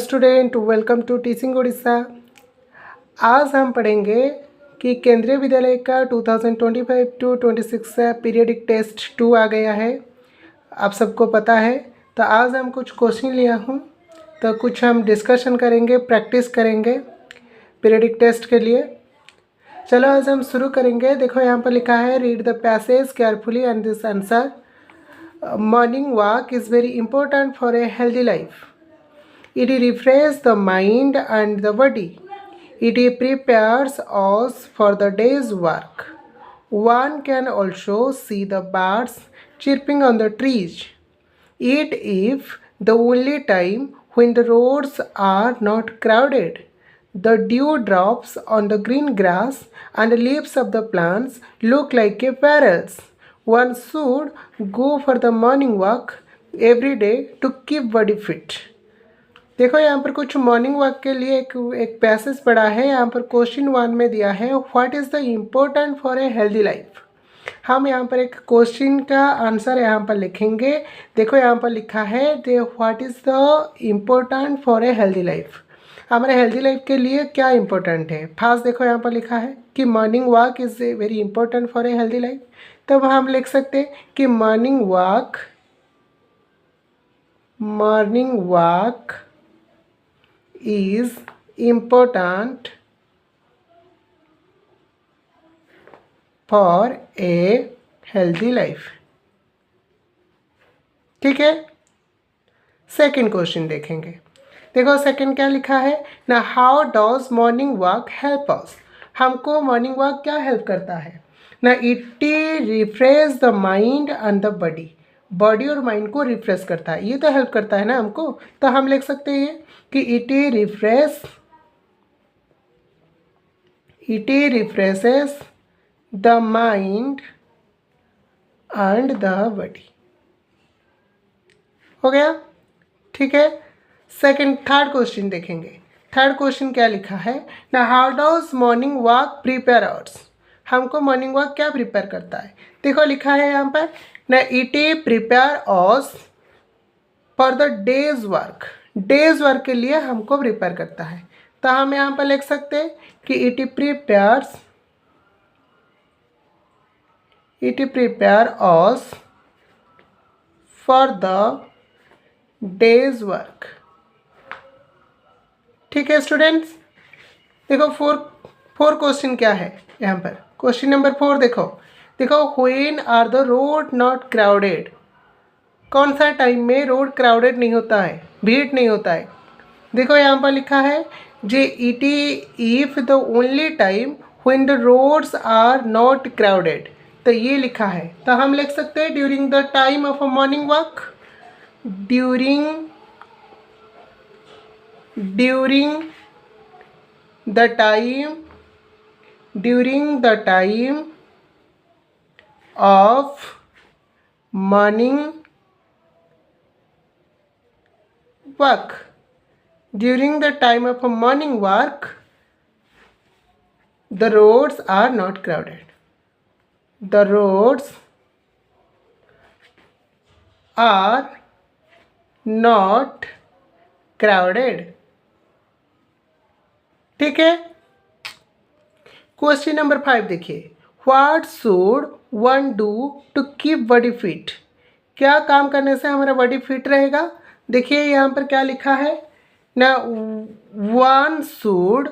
Student, welcome to teaching Orissa. आज हम पढ़ेंगे कि केंद्रीय विद्यालय का 2025 टू 26 पीरियडिक टेस्ट 2 आ गया है। आप सबको पता है। तो आज हम कुछ क्वेश्चन लिया हूँ, तो कुछ हम डिस्कशन करेंगे, प्रैक्टिस करेंगे पीरियडिक टेस्ट के लिए। चलो आज हम शुरू करेंगे। देखो यहाँ पर लिखा है, read the passage carefully and this answer. Morning walk is very important for a healthy life. It refreshes the mind and the body. It prepares us for the day's work. One can also see the birds chirping on the trees. It is the only time when the roads are not crowded. The dewdrops on the green grass and the leaves of the plants look like parrots. One should go for the morning walk every day to keep body fit. देखो यहाँ पर कुछ morning walk के लिए एक passage पढ़ा है। यहाँ पर क्वेश्चन 1 में दिया है, what is the important for a healthy life. हम यहाँ पर एक क्वेश्चन का आंसर यहाँ पर लिखेंगे। देखो यहाँ पर लिखा है they what is the important for a healthy life. हमारे हेल्दी लाइफ के लिए क्या इंपॉर्टेंट है। फर्स्ट देखो यहाँ पर लिखा है कि morning walk is very important for a healthy life. तब हम लिख सकते हैं कि morning walk is important for a healthy life. ठीक है। सेकंड क्वेश्चन देखेंगे। देखो सेकंड क्या लिखा है ना, how does morning walk help us. हमको मॉर्निंग वॉक क्या हेल्प करता है ना, it refresh the mind and the body. Body और माइंड को रिफ्रेश करता है, ये तो हेल्प करता है ना हमको। तो हम लिख सकते हैं कि it refreshes the mind and the body. हो गया, ठीक है। थर्ड क्वेश्चन देखेंगे। थर्ड क्वेश्चन क्या लिखा है ना, how does morning walk prepare ours. हमको मॉर्निंग वॉक क्या प्रिपेयर करता है। देखो लिखा है यहाँ पर ना, it prepare us for the day's work. Day's work के लिए हमको प्रिपेयर करता है। तो हम यहाँ पर लिख सकते हैं कि it prepare us for the day's work. ठीक है स्टूडेंट्स। देखो फोर क्वेश्चन क्या है यहाँ पर। क्वेश्चन नंबर 4 देखो when are the road not crowded. कौन सा टाइम में रोड क्राउडेड नहीं होता है, भीड़ नहीं होता है। देखो यहाँ पर लिखा है जे it if the only time when the roads are not crowded. तो ये लिखा है, तो हम लिख सकते हैं during the time of a morning walk. During the time of morning walk. During the time of a morning walk, the roads are not crowded. The roads are not crowded. ठीक है। क्वेश्चन नंबर 5 देखिए, what should one do to keep body fit. क्या काम करने से हमारा body fit रहेगा। देखिए यहाँ पर क्या लिखा है ना, one should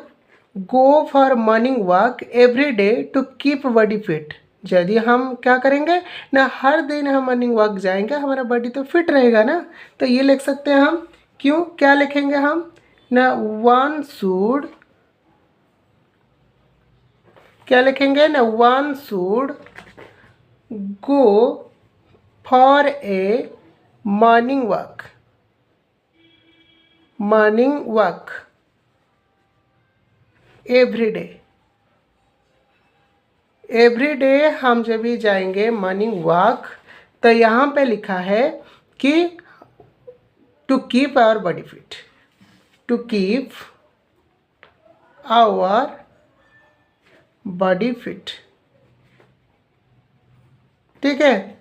go for morning walk every day to keep body fit. यदि हम क्या करेंगे ना, हर दिन हम मॉर्निंग वॉक जाएंगे, हमारा बॉडी तो फिट रहेगा ना। तो ये लिख सकते हैं हम। क्यों, क्या लिखेंगे हम ना, वन शुड क्या लिखेंगे ना, one should go for a morning walk every day हम जब भी जाएंगे मॉर्निंग वॉक, तो यहाँ पे लिखा है कि to keep our body fit, to keep our body fit. ठीक है।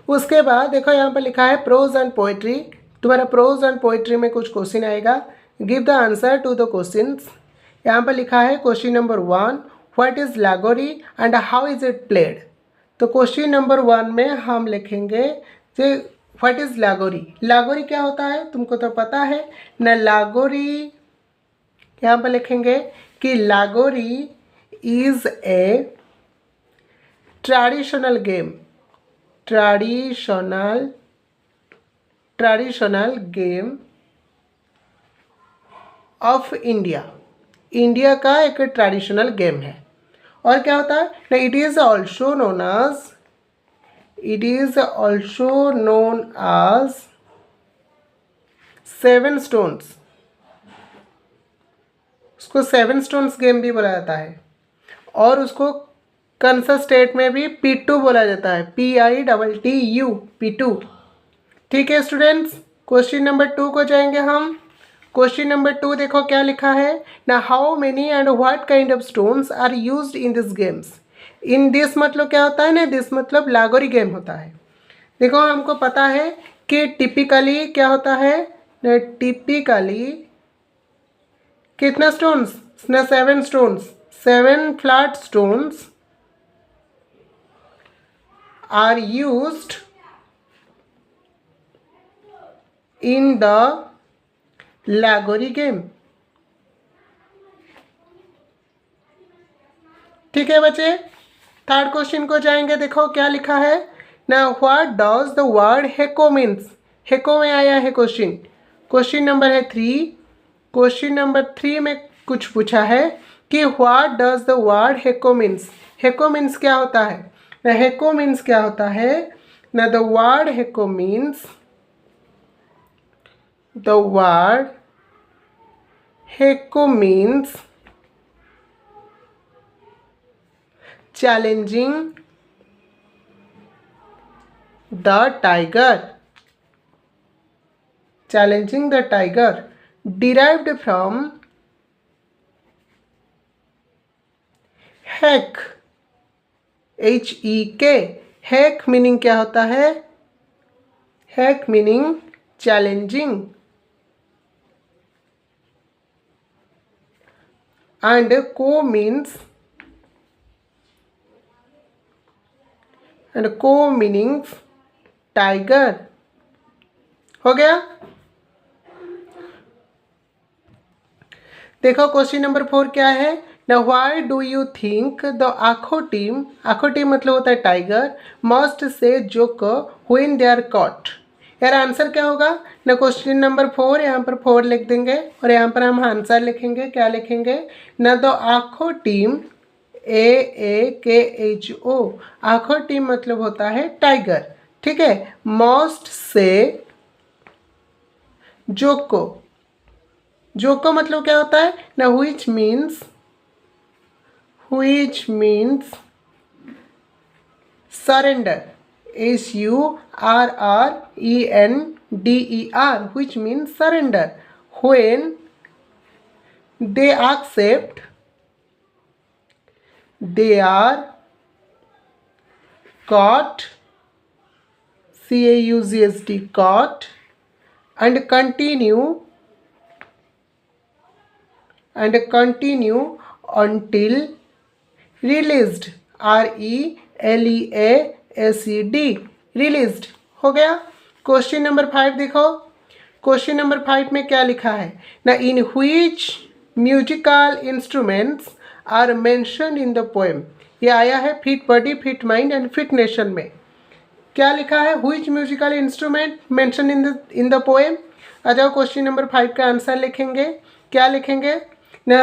उसके बाद देखो यहाँ पर लिखा है प्रोज एंड पोएट्री। तुम्हारा प्रोज एंड पोइट्री में कुछ क्वेश्चन आएगा, give the answer to the questions. यहाँ पर लिखा है question number 1, what is Lagori and how is it played. तो क्वेश्चन नंबर 1 में हम लिखेंगे कि व्हाट इज लागोरी। लागोरी क्या होता है तुमको तो पता है ना। लागोरी यहाँ पर लिखेंगे कि Lagori is a traditional game, traditional game of India. India का एक ट्रेडिशनल गेम है। और क्या होता है ना, it is also known as 7 stones. उसको 7 स्टोन्स गेम भी बोला जाता है। और उसको कंसा स्टेट में भी P2 बोला जाता है, PITTU, P2। ठीक है स्टूडेंट्स, क्वेश्चन नंबर 2 को जाएंगे हम। क्वेश्चन नंबर 2 देखो क्या लिखा है ना, how many and what kind of stones are used in this games. In this मतलब क्या होता है ना, दिस मतलब लागोरी गेम होता है। देखो हमको पता है कि टिपिकली क्या होता है ना, टिपिकली कितना स्टोन्स ना, 7 stones, 7 flat stones are used in the Lagori game. ठीक है बच्चे, थर्ड क्वेश्चन को जाएंगे। देखो क्या लिखा है ना, what does the word हेको means. हेको में आया है क्वेश्चन, क्वेश्चन नंबर है 3। क्वेश्चन नंबर 3 में कुछ पूछा है कि what does the word हेको means. Heko means क्या होता है ना, हेको मीन्स क्या होता है ना, the word हेको means, the word हेको means challenging the tiger, challenging the tiger, derived from heck, HEK। heck meaning क्या होता है, heck meaning challenging, and co meanings tiger. हो गया। देखो क्वेश्चन नंबर 4 क्या है ना, why do you think the akho team, akho team मतलब होता है tiger, must say joke when they are caught. यार आंसर क्या होगा ना, क्वेश्चन नंबर 4 यहाँ पर 4 लिख देंगे और यहाँ पर हम आंसर लिखेंगे। क्या लिखेंगे ना, द आखो टीम, AAKHO, आखो टीम मतलब होता है टाइगर। ठीक है, मस्ट से जोको, जोको मतलब क्या होता है ना, which means surrender, SURRENDER, which means surrender, when they accept, they are caught, CAUGST, caught, and continue until released, RELEASED, released। हो गया। क्वेश्चन नंबर 5 देखो, क्वेश्चन नंबर 5 में क्या लिखा है ना, in which musical instruments are mention in the poem. ये आया है fit body fit mind and fit nation में। क्या लिखा है, which musical instrument mention in the poem. आ जाओ क्वेश्चन नंबर 5 का आंसर लिखेंगे। क्या लिखेंगे ना,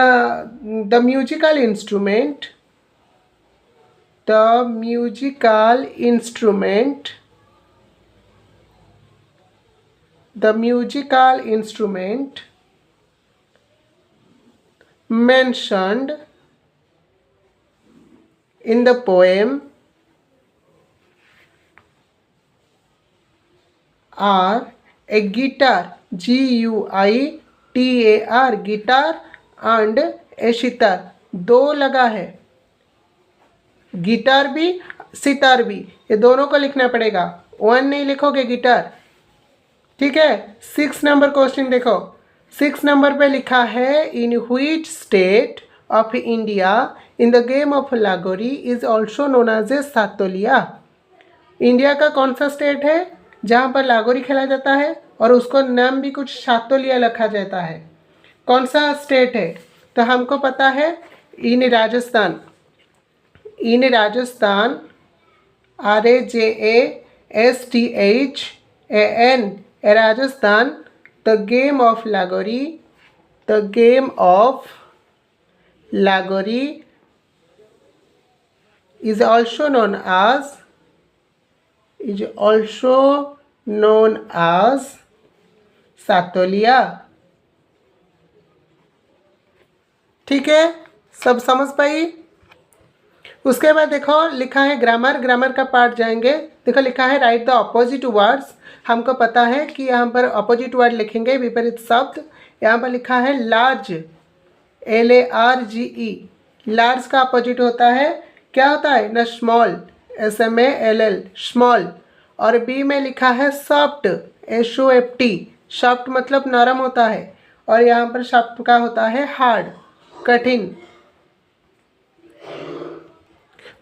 the musical instrument mentioned in the poem are a guitar, GUITAR, guitar and a sitar. 2 लगा है, गिटार भी सितार भी, ये दोनों को लिखना पड़ेगा, 1 नहीं लिखोगे गिटार। ठीक है। 6 नंबर क्वेश्चन देखो, 6 नंबर पे लिखा है in which state of India in the game of lagori is also known as a Satolia. India का कौन सा स्टेट है जहाँ पर लागोरी खेला जाता है और उसको नाम भी कुछ सातोलिया रखा जाता है? कौन सा स्टेट है? तो हमको पता है in Rajasthan, in Rajasthan, RAJASTHAN, Rajasthan. The game of lagori, the game of lagori is also known as Satolia. ठीक है, सब समझ पाई? उसके बाद देखो लिखा है ग्रामर, ग्रामर का पार्ट जाएंगे। देखो लिखा है राइट द अपोजिट वर्ड्स। हमको पता है कि यहाँ पर अपोजिट वर्ड लिखेंगे, विपरीत शब्द। यहाँ पर लिखा है लार्ज, LARGE, लार्ज का अपोजिट होता है, क्या होता है ना, स्मॉल, SMALL, स्मॉल। और बी में लिखा है सॉफ्ट, SOFT, सॉफ्ट मतलब नरम होता है। और यहाँ पर सॉफ्ट का होता है हार्ड, कठिन।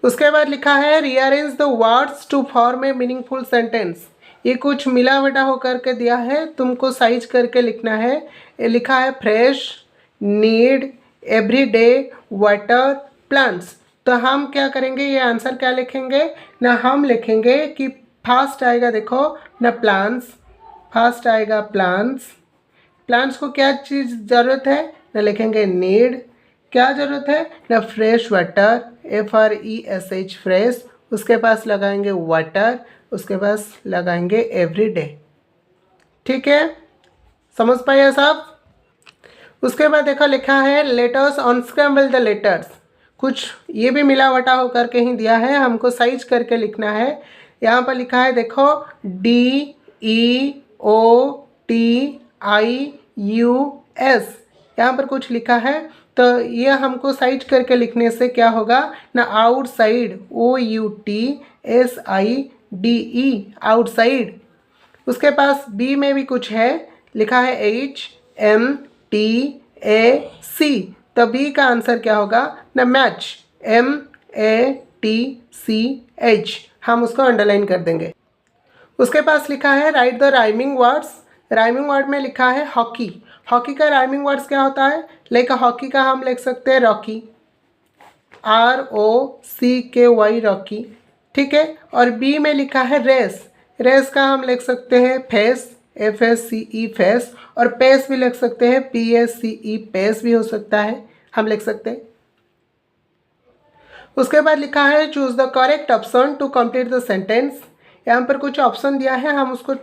उसके बाद लिखा है rearrange the words to form a meaningful sentence. ये कुछ मिला वटा होकर के दिया है, तुमको साइज करके लिखना है। ये लिखा है fresh, need, everyday, water, plants. तो हम क्या करेंगे, ये आंसर क्या लिखेंगे ना, हम लिखेंगे कि फास्ट आएगा, देखो ना प्लांट्स, फास्ट आएगा प्लांट्स। प्लांट्स को क्या चीज़ ज़रूरत है ना, लिखेंगे नीड। क्या ज़रूरत है ना, फ्रेश वाटर, FRESH, फ्रेश। उसके पास लगाएंगे वाटर, उसके पास लगाएंगे एवरीडे। ठीक है, समझ पाइए सब? उसके बाद देखो लिखा है लेटर्स अनस्क्रैम्बल द लेटर्स। कुछ ये भी मिला वटा होकर के ही दिया है, हमको साइज करके लिखना है। यहाँ पर लिखा है देखो DEOTIUS, यहाँ पर कुछ लिखा है, तो ये हमको साइज करके लिखने से क्या होगा ना, आउटसाइड, OUTSIDE, आउटसाइड। उसके पास बी में भी कुछ है, लिखा है HMTAC, तो बी का आंसर क्या होगा ना, मैच, MATCH, हम उसको अंडरलाइन कर देंगे। उसके पास लिखा है right the rhyming words. Rhyming word में लिखा है हॉकी। हॉकी का राइमिंग वर्ड्स क्या होता है, लाइक हॉकी का हम लिख सकते हैं रॉकी, ROCKY, रॉकी। ठीक है, और बी में लिखा है रेस। रेस का हम लिख सकते हैं फेस, FSCE, फेस। और पेस भी लिख सकते हैं, PSCE, पेस भी हो सकता है, हम लिख सकते हैं। उसके बाद लिखा है choose the correct option to complete the sentence. यहाँ पर कुछ ऑप्शन दिया है, हम उसको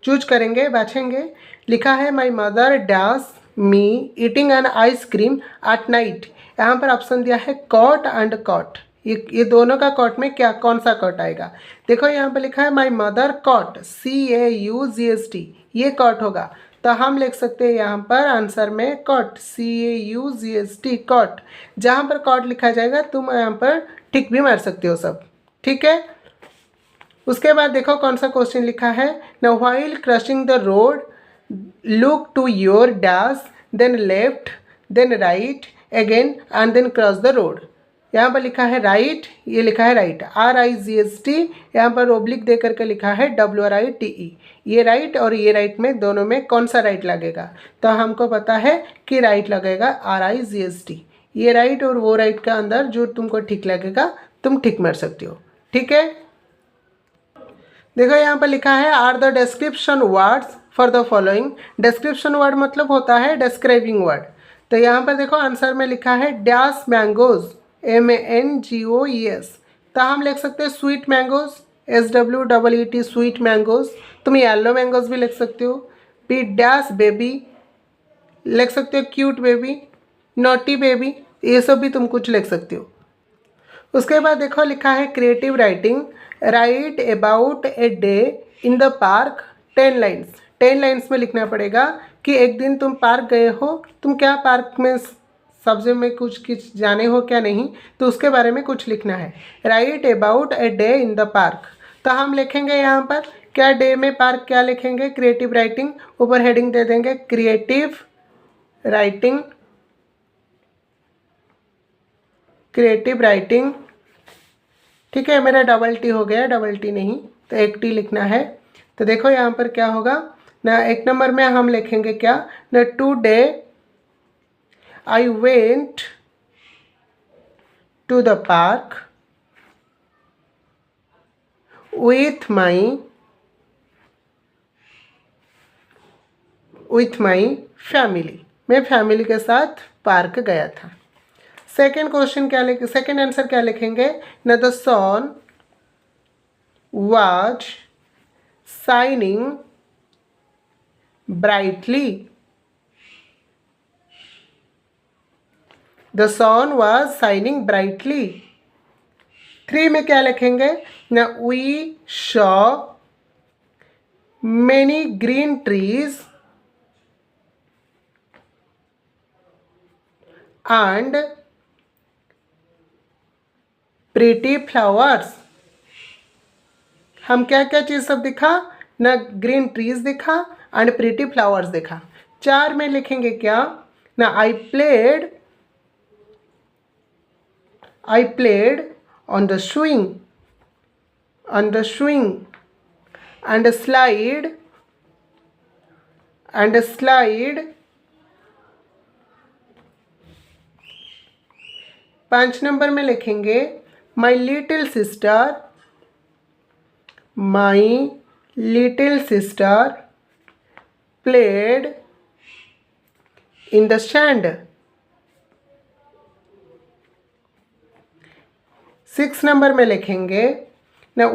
चूज करेंगे, बाछेंगे। लिखा है my mother dash me eating an ice cream at night. यहाँ पर ऑप्शन दिया है कॉट एंड कॉट। ये दोनों का कॉट में क्या, कौन सा कॉट आएगा? देखो यहाँ पर लिखा है माई मदर कॉट, CAUGST, ये कॉट होगा। तो हम लिख सकते हैं यहाँ पर आंसर में कॉट, CAUGST, कॉट। जहाँ पर कॉट लिखा जाएगा तुम यहाँ पर टिक भी मार सकते हो सब। ठीक है, उसके बाद देखो कौन सा क्वेश्चन लिखा है ना, while crossing the road look to your dash, then left, then right again and then cross the road. यहाँ पर लिखा है राइट, ये लिखा है राइट, RIGST। यहाँ पर ओब्लिक दे करके लिखा है WRITE। ये राइट और ये राइट में दोनों में कौन सा राइट लगेगा? तो हमको पता है कि राइट लगेगा RIGST। ये राइट और वो राइट का अंदर जो तुमको ठीक लगेगा तुम ठीक मार सकते हो। ठीक है, देखो यहाँ पर लिखा है are the description words for the following. Description word मतलब होता है डिस्क्राइबिंग वर्ड। तो यहाँ पर देखो आंसर में लिखा है डैश मैंगोज, MANGOES। तो हम लिख सकते हैं sweet mangoes, SWEET, sweet mangoes. तुम येलो मैंगोज भी लिख सकते हो। बी डैश बेबी लिख सकते हो, क्यूट बेबी, नॉटी बेबी, ये सब भी तुम कुछ लिख सकते हो। उसके बाद देखो लिखा है creative writing, right about a day in the park, 10 lines. 10 lines में लिखना पड़ेगा कि एक दिन तुम पार्क गए हो, तुम क्या पार्क में सब्जे में कुछ जाने हो क्या नहीं, तो उसके बारे में कुछ लिखना है। Right about a day in the park. तो हम लिखेंगे यहाँ पर क्या डे में पार्क क्या लिखेंगे? Creative writing. ऊपर हेडिंग दे देंगे क्रिएटिव राइटिंग, क्रिएटिव राइटिंग। ठीक है, मेरा डबल टी हो गया, डबल टी नहीं तो एक टी लिखना है। तो देखो यहाँ पर क्या होगा ना, एक नंबर में हम लिखेंगे क्या ना, today I went to the park with my family. मैं फैमिली के साथ पार्क गया था। सेकेंड क्वेश्चन क्या लिख, सेकेंड आंसर क्या लिखेंगे ना, the sun was shining brightly. The sun was shining brightly. 3 में क्या लिखेंगे ना, we saw many green trees and pretty flowers. हम क्या क्या चीज़ सब दिखा ना, ग्रीन ट्रीज दिखा एंड प्रीटी फ्लावर्स दिखा। 4 में लिखेंगे क्या ना, I played on the swing and slide. 5 number में लिखेंगे my little sister played in the sand. 6 number में लिखेंगे ना,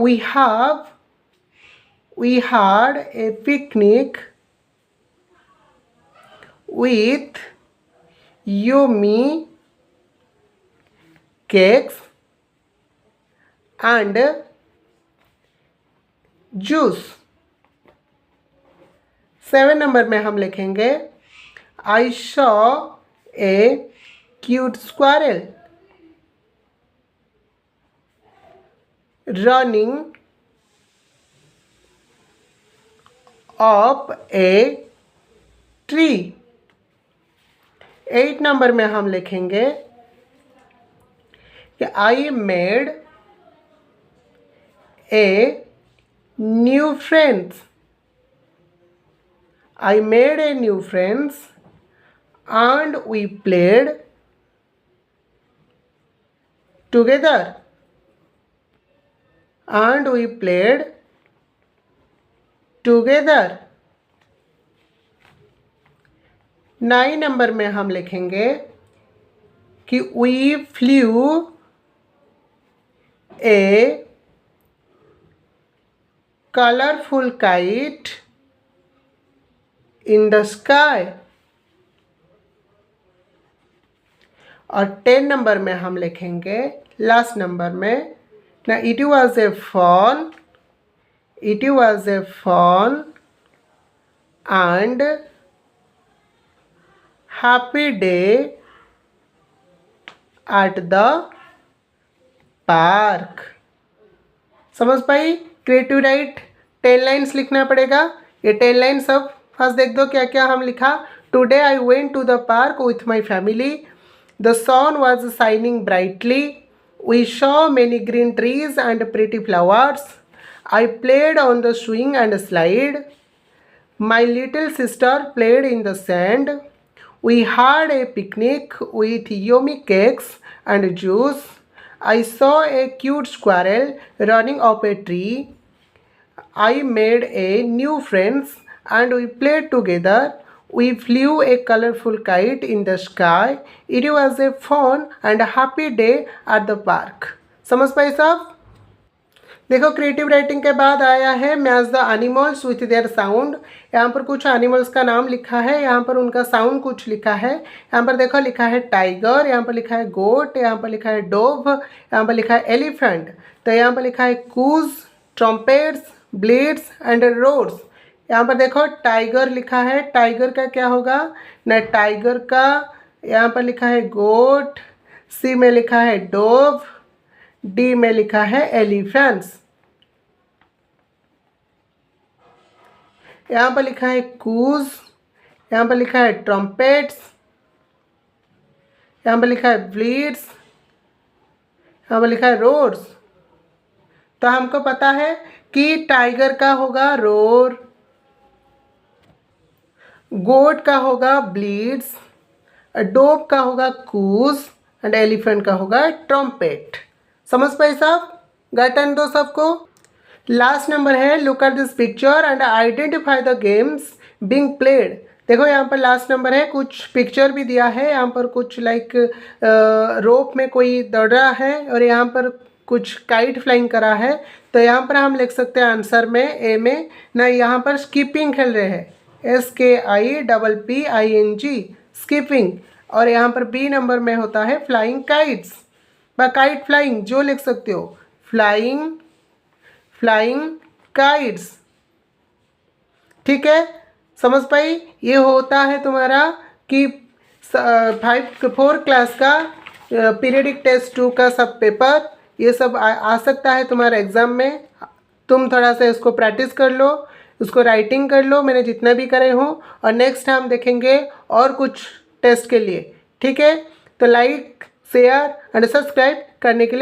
we had a picnic with yummy cakes and juice। 7 number में हम लिखेंगे I saw a cute squirrel running up a tree। 8 number में हम लिखेंगे कि I made a new friends and we played together 9 number में हम लिखेंगे कि we flew a colorful kite in the sky। और 10 नंबर में हम लिखेंगे लास्ट नंबर में ना, it was a fun and happy day at the park। समझ पाई? क्रिएटिव राइट 10 लाइन्स लिखना पड़ेगा। ये 10 लाइन्स अब फर्स्ट देख दो क्या क्या हम लिखा। Today I went to the park with my family, the sun was shining brightly, we saw many green trees and pretty flowers, I played on the swing and slide, my little sister played in the sand, we had a picnic with yummy cakes and juice, I saw a cute squirrel running up a tree, I made a new friends and we played together, we flew a colorful kite in the sky, it was a fun and happy day at the park। समझ पाए साहब? देखो creative writing के बाद आया है match the animals with their sound. यहाँ पर कुछ एनिमल्स का नाम लिखा है, यहाँ पर उनका साउंड कुछ लिखा है। यहाँ पर देखो लिखा है टाइगर, यहाँ पर लिखा है गोट, यहाँ पर लिखा है डोव, यहाँ पर लिखा है एलिफेंट। तो यहाँ पर लिखा है कूज, ट्रम्पेट्स, ब्लीड्स एंड रोड्स। यहाँ पर देखो टाइगर लिखा है, टाइगर का क्या होगा ना, टाइगर का यहाँ पर लिखा है गोट, सी में लिखा है डोव, डी में लिखा है एलिफेंट्स। यहाँ पर लिखा है कूज, यहाँ पर लिखा है ट्रम्पेट्स, यहाँ पर लिखा है ब्लीड्स, यहाँ पर लिखा है रोर्स। तो हमको पता है कि टाइगर का होगा रोर, गोट का होगा ब्लीड्स, डोब का होगा कूज एंड एलिफेंट का होगा ट्रम्पेट। समझ पाए साहब? गटन दो सबको। लास्ट नंबर है look at this picture and identify the games being played. देखो यहाँ पर लास्ट नंबर है, कुछ पिक्चर भी दिया है, यहाँ पर कुछ लाइक रोप में कोई दौड़ रहा है और यहाँ पर कुछ काइट फ्लाइंग करा है। तो यहाँ पर हम लिख सकते हैं आंसर में ए में ना, यहाँ पर स्कीपिंग खेल रहे हैं, SKIPPING स्कीपिंग। और यहाँ पर बी नंबर में होता है फ्लाइंग काइट्स व काइट फ्लाइंग, जो लिख सकते हो फ्लाइंग काइट्स। ठीक है, समझ पाई? ये होता है तुम्हारा कि 4 क्लास का पीरियडिक टेस्ट 2 का सब पेपर। ये सब आ सकता है तुम्हारे एग्ज़ाम में। तुम थोड़ा सा इसको प्रैक्टिस कर लो, उसको राइटिंग कर लो, मैंने जितना भी करे हूँ, और नेक्स्ट हम देखेंगे और कुछ टेस्ट के लिए। ठीक है, तो लाइक शेयर एंड सब्सक्राइब करने के लिए